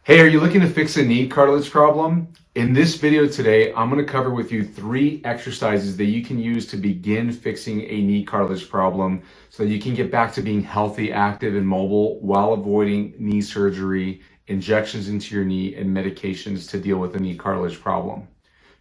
Hey, are you looking to fix a knee cartilage problem? In this video today, I'm going to cover with you 3 exercises that you can use to begin fixing a knee cartilage problem so that you can get back to being healthy, active, and mobile while avoiding knee surgery, injections into your knee, and medications to deal with a knee cartilage problem.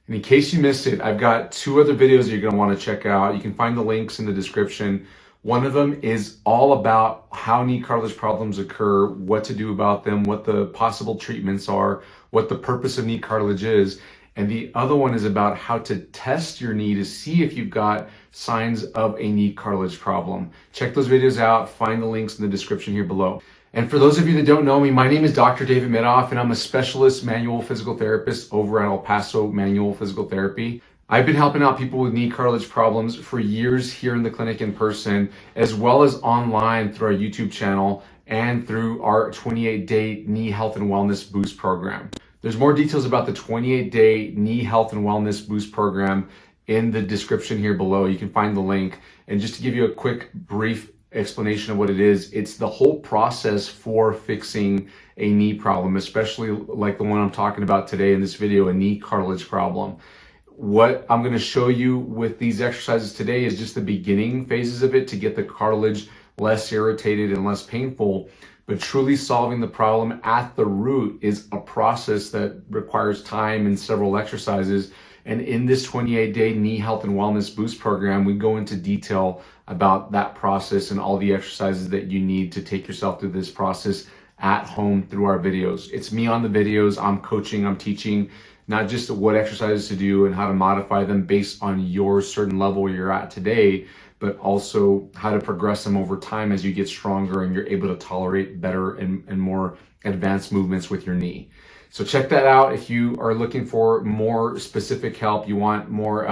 And in case you missed it, I've got 2 other videos that you're going to want to check out. You can find the links in the description. One of them is all about how knee cartilage problems occur, what to do about them, what the possible treatments are, what the purpose of knee cartilage is. And the other one is about how to test your knee to see if you've got signs of a knee cartilage problem. Check those videos out. Find the links in the description here below. And for those of you that don't know me, my name is Dr. David Midoff, and I'm a specialist manual physical therapist over at El Paso Manual Physical Therapy. I've been helping out people with knee cartilage problems for years here in the clinic in person, as well as online through our YouTube channel and through our 28-day knee health and wellness boost program. There's more details about the 28-day knee health and wellness boost program in the description here below. You can find the link. And just to give you a quick, brief explanation of what it is, it's the whole process for fixing a knee problem, especially like the one I'm talking about today in this video, a knee cartilage problem. What I'm going to show you with these exercises today is just the beginning phases of it to get the cartilage less irritated and less painful. But truly solving the problem at the root is a process that requires time and several exercises. And in this 28-day knee health and wellness boost program, we go into detail about that process and all the exercises that you need to take yourself through this process at home through our videos. It's me on the videos. I'm coaching, I'm teaching, not just what exercises to do and how to modify them based on your certain level where you're at today, but also how to progress them over time as you get stronger and you're able to tolerate better and more advanced movements with your knee. So check that out. If you are looking for more specific help, you want more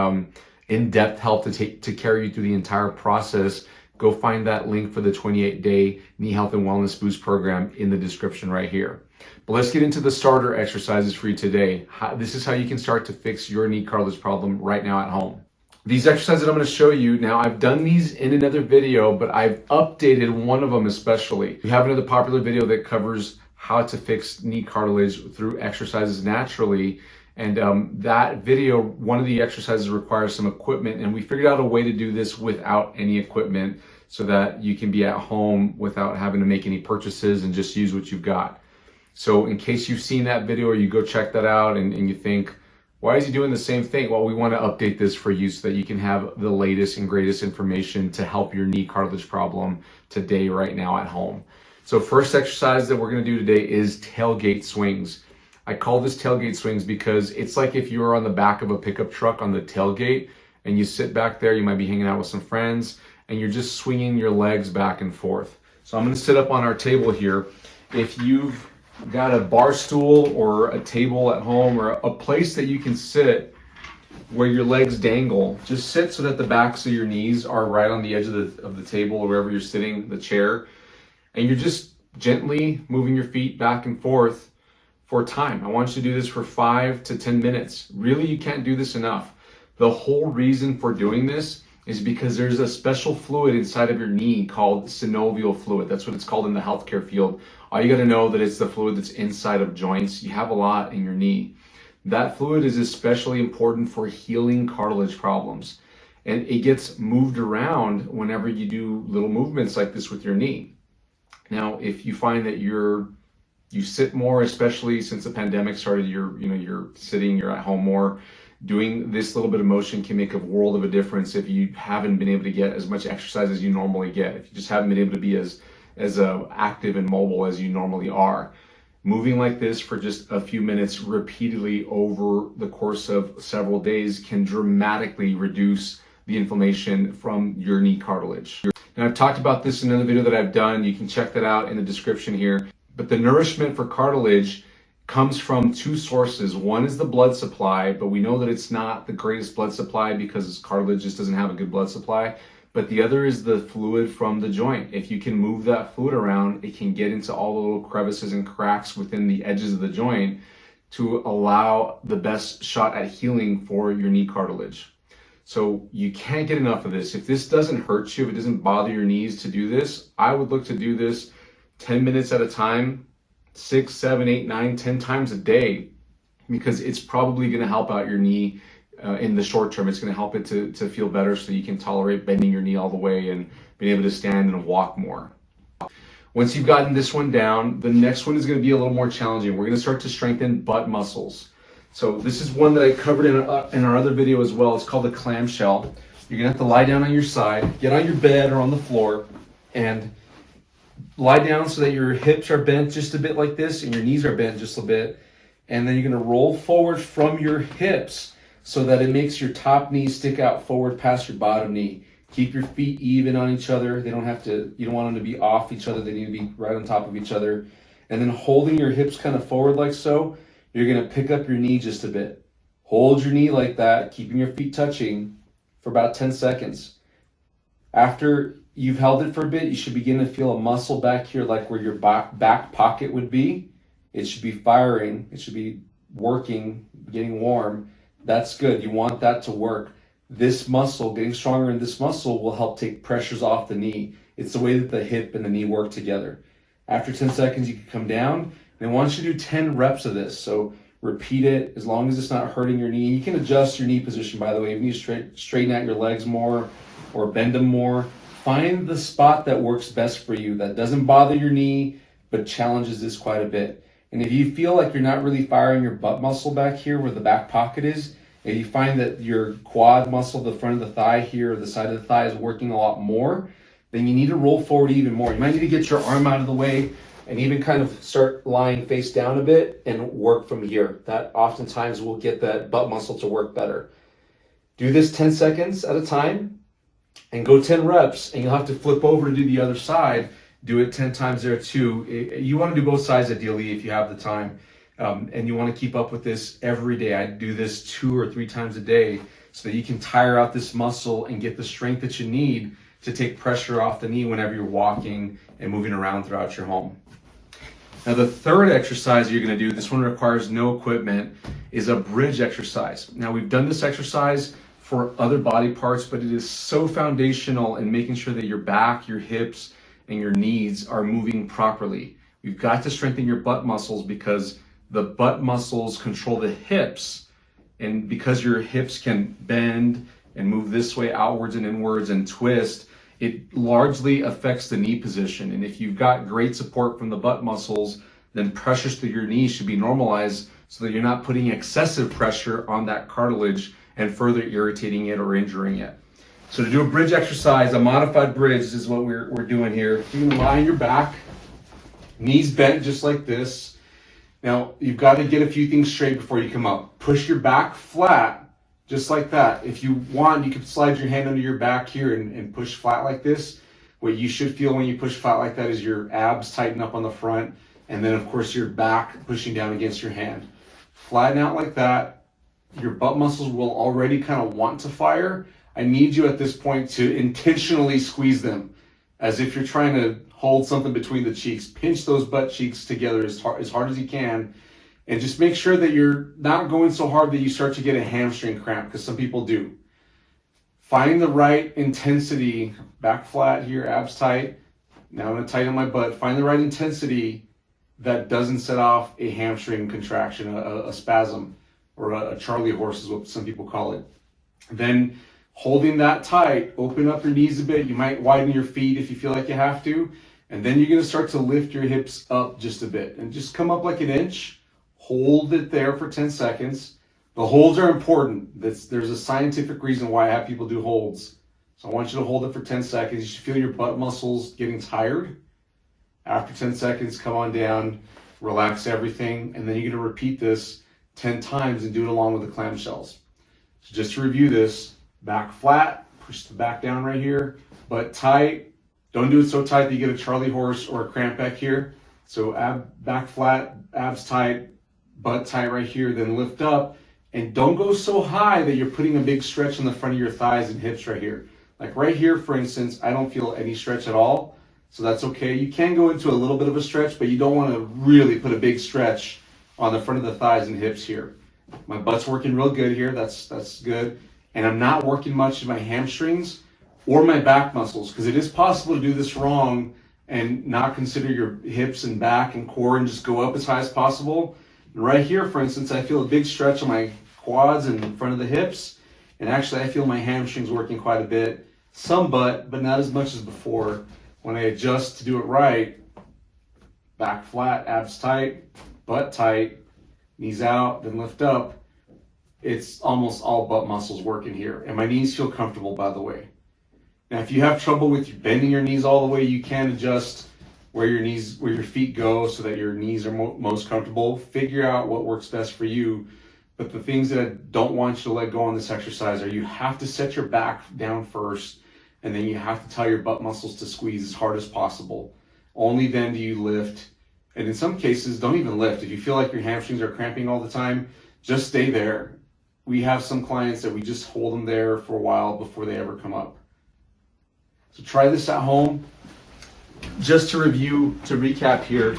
in-depth help to carry you through the entire process, go find that link for the 28-day knee health and wellness boost program in the description right here. But let's get into the starter exercises for you today. This is how you can start to fix your knee cartilage problem right now at home. These exercises that I'm going to show you now, I've done these in another video, but I've updated one of them especially. We have another popular video that covers how to fix knee cartilage through exercises naturally. And that video, one of the exercises requires some equipment, and we figured out a way to do this without any equipment so that you can be at home without having to make any purchases and just use what you've got. So in case you've seen that video or you go check that out and you think, why is he doing the same thing? Well, we want to update this for you so that you can have the latest and greatest information to help your knee cartilage problem today, right now at home. So first exercise that we're going to do today is tailgate swings. I call this tailgate swings because it's like if you were on the back of a pickup truck on the tailgate and you sit back there, you might be hanging out with some friends and you're just swinging your legs back and forth. So I'm going to sit up on our table here. If you've got a bar stool or a table at home or a place that you can sit where your legs dangle, just sit so that the backs of your knees are right on the edge of the table or wherever you're sitting, the chair, and you're just gently moving your feet back and forth for time. I want you to do this for 5 to 10 minutes. Really, you can't do this enough. The whole reason for doing this is because there's a special fluid inside of your knee called synovial fluid. That's what it's called in the healthcare field. All you got to know that it's the fluid that's inside of joints. You have a lot in your knee. That fluid is especially important for healing cartilage problems. And it gets moved around whenever you do little movements like this with your knee. Now, if you find that you sit more, especially since the pandemic started, you're sitting, you're at home more, doing this little bit of motion can make a world of a difference if you haven't been able to get as much exercise as you normally get, if you just haven't been able to be as active and mobile as you normally are. Moving like this for just a few minutes repeatedly over the course of several days can dramatically reduce the inflammation from your knee cartilage. Now, I've talked about this in another video that I've done. You can check that out in the description here. But the nourishment for cartilage comes from 2 sources. One is the blood supply, but we know that it's not the greatest blood supply because cartilage just doesn't have a good blood supply. But the other is the fluid from the joint. If you can move that fluid around, it can get into all the little crevices and cracks within the edges of the joint to allow the best shot at healing for your knee cartilage. So you can't get enough of this. If this doesn't hurt you, if it doesn't bother your knees to do this, I would look to do this 10 minutes at a time 6, 7, 8, 9, 10 times a day, because it's probably going to help out your knee in the short term. It's going to help it to feel better so you can tolerate bending your knee all the way and being able to stand and walk more. Once you've gotten this one down, the next one is going to be a little more challenging. We're going to start to strengthen butt muscles. So this is one that I covered in our other video as well. It's called the clamshell. You're going to have to lie down on your side, get on your bed or on the floor, and lie down so that your hips are bent just a bit like this and your knees are bent just a bit. And then you're going to roll forward from your hips so that it makes your top knee stick out forward past your bottom knee. Keep your feet even on each other. They don't have to, you don't want them to be off each other. They need to be right on top of each other. And then holding your hips kind of forward like so, you're going to pick up your knee just a bit. Hold your knee like that, keeping your feet touching for about 10 seconds. After you've held it for a bit, you should begin to feel a muscle back here, like where your back pocket would be. It should be firing. It should be working, getting warm. That's good. You want that to work. This muscle, getting stronger in this muscle, will help take pressures off the knee. It's the way that the hip and the knee work together. After 10 seconds, you can come down. And I want you to do 10 reps of this. So repeat it as long as it's not hurting your knee. You can adjust your knee position, by the way. If you need to straighten out your legs more or bend them more, find the spot that works best for you, that doesn't bother your knee, but challenges this quite a bit. And if you feel like you're not really firing your butt muscle back here where the back pocket is, if you find that your quad muscle, the front of the thigh here, or the side of the thigh is working a lot more, then you need to roll forward even more. You might need to get your arm out of the way and even kind of start lying face down a bit and work from here. That oftentimes will get that butt muscle to work better. Do this 10 seconds at a time and go 10 reps, and you'll have to flip over to do the other side. Do it 10 times there too. You want to do both sides ideally if you have the time. And you want to keep up with this every day. I do this 2 or 3 times a day so that you can tire out this muscle and get the strength that you need to take pressure off the knee whenever you're walking and moving around throughout your home. Now the third exercise you're going to do, this one requires no equipment, is a bridge exercise. Now we've done this exercise for other body parts, but it is so foundational in making sure that your back, your hips, and your knees are moving properly. You've got to strengthen your butt muscles because the butt muscles control the hips, and because your hips can bend and move this way outwards and inwards and twist, it largely affects the knee position. And if you've got great support from the butt muscles, then pressures through your knee should be normalized so that you're not putting excessive pressure on that cartilage and further irritating it or injuring it. So to do a bridge exercise, a modified bridge is what we're doing here. You can lie on your back, knees bent just like this. Now, you've got to get a few things straight before you come up. Push your back flat, just like that. If you want, you can slide your hand under your back here and push flat like this. What you should feel when you push flat like that is your abs tighten up on the front, and then, of course, your back pushing down against your hand. Flatten out like that. Your butt muscles will already kind of want to fire. I need you at this point to intentionally squeeze them, as if you're trying to hold something between the cheeks. Pinch those butt cheeks together as hard as you can, and just make sure that you're not going so hard that you start to get a hamstring cramp, because some people do. Find the right intensity, back flat here, abs tight. Now I'm going to tighten my butt. Find the right intensity that doesn't set off a hamstring contraction, a spasm, or a Charlie horse is what some people call it. Then holding that tight, open up your knees a bit. You might widen your feet if you feel like you have to. And then you're going to start to lift your hips up just a bit and just come up like an inch. Hold it there for 10 seconds. The holds are important. There's a scientific reason why I have people do holds. So I want you to hold it for 10 seconds. You should feel your butt muscles getting tired. After 10 seconds, come on down, relax everything. And then you're going to repeat this 10 times and do it along with the clamshells. So just to review this, back flat, push the back down right here, butt tight. Don't do it so tight that you get a Charlie horse or a cramp back here. So back flat, abs tight, butt tight right here, then lift up. And don't go so high that you're putting a big stretch on the front of your thighs and hips right here. Like right here, for instance, I don't feel any stretch at all. So that's okay. You can go into a little bit of a stretch, but you don't want to really put a big stretch on the front of the thighs and hips here. My butt's working real good here. That's good. And I'm not working much in my hamstrings or my back muscles, because it is possible to do this wrong and not consider your hips and back and core and just go up as high as possible. And right here, for instance, I feel a big stretch on my quads and in front of the hips. And actually, I feel my hamstrings working quite a bit. Some butt, but not as much as before. When I adjust to do it right, back flat, abs tight, butt tight, knees out, then lift up. It's almost all butt muscles working here. And my knees feel comfortable, by the way. Now, if you have trouble with bending your knees all the way, you can adjust where your feet go so that your knees are most comfortable. Figure out what works best for you. But the things that I don't want you to let go on this exercise are you have to set your back down first, and then you have to tell your butt muscles to squeeze as hard as possible. Only then do you lift. And in some cases, don't even lift. If you feel like your hamstrings are cramping all the time, just stay there. We have some clients that we just hold them there for a while before they ever come up. So try this at home. Just to recap here,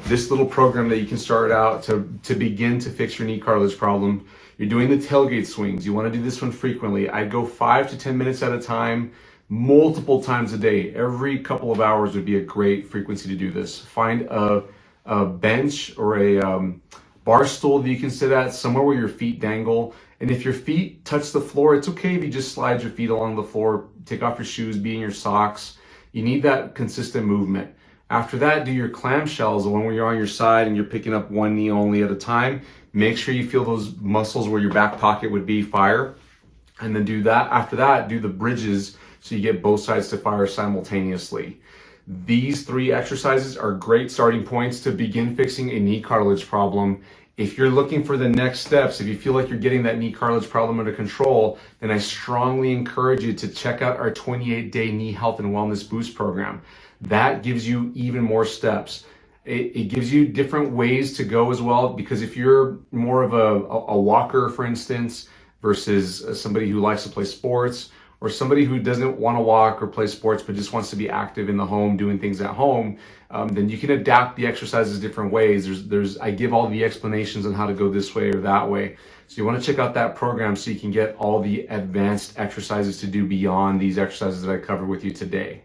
this little program that you can start out to begin to fix your knee cartilage problem. You're doing the tailgate swings. You want to do this one frequently. I'd go 5 to 10 minutes at a time, multiple times a day. Every couple of hours would be a great frequency to do this. Find a bench or a bar stool that you can sit at, somewhere where your feet dangle. And if your feet touch the floor, it's okay if you just slide your feet along the floor, take off your shoes, be in your socks. You need that consistent movement. After that, do your clamshells, the one where you're on your side and you're picking up one knee only at a time. Make sure you feel those muscles where your back pocket would be fire. And then do that. After that, do the bridges so you get both sides to fire simultaneously. These 3 exercises are great starting points to begin fixing a knee cartilage problem. If you're looking for the next steps, if you feel like you're getting that knee cartilage problem under control, then I strongly encourage you to check out our 28-day knee health and wellness boost program. That gives you even more steps. It gives you different ways to go as well, because if you're more of a walker, for instance, versus somebody who likes to play sports, or somebody who doesn't want to walk or play sports but just wants to be active in the home, doing things at home, then you can adapt the exercises different ways. I give all the explanations on how to go this way or that way. So you want to check out that program so you can get all the advanced exercises to do beyond these exercises that I covered with you today.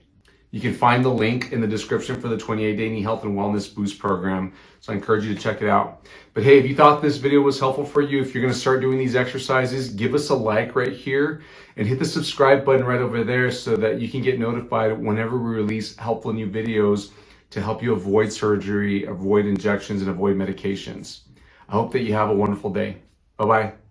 You can find the link in the description for the 28-day knee health and wellness boost program. So I encourage you to check it out. But hey, if you thought this video was helpful for you, if you're going to start doing these exercises, give us a like right here and hit the subscribe button right over there so that you can get notified whenever we release helpful new videos to help you avoid surgery, avoid injections, and avoid medications. I hope that you have a wonderful day. Bye-bye.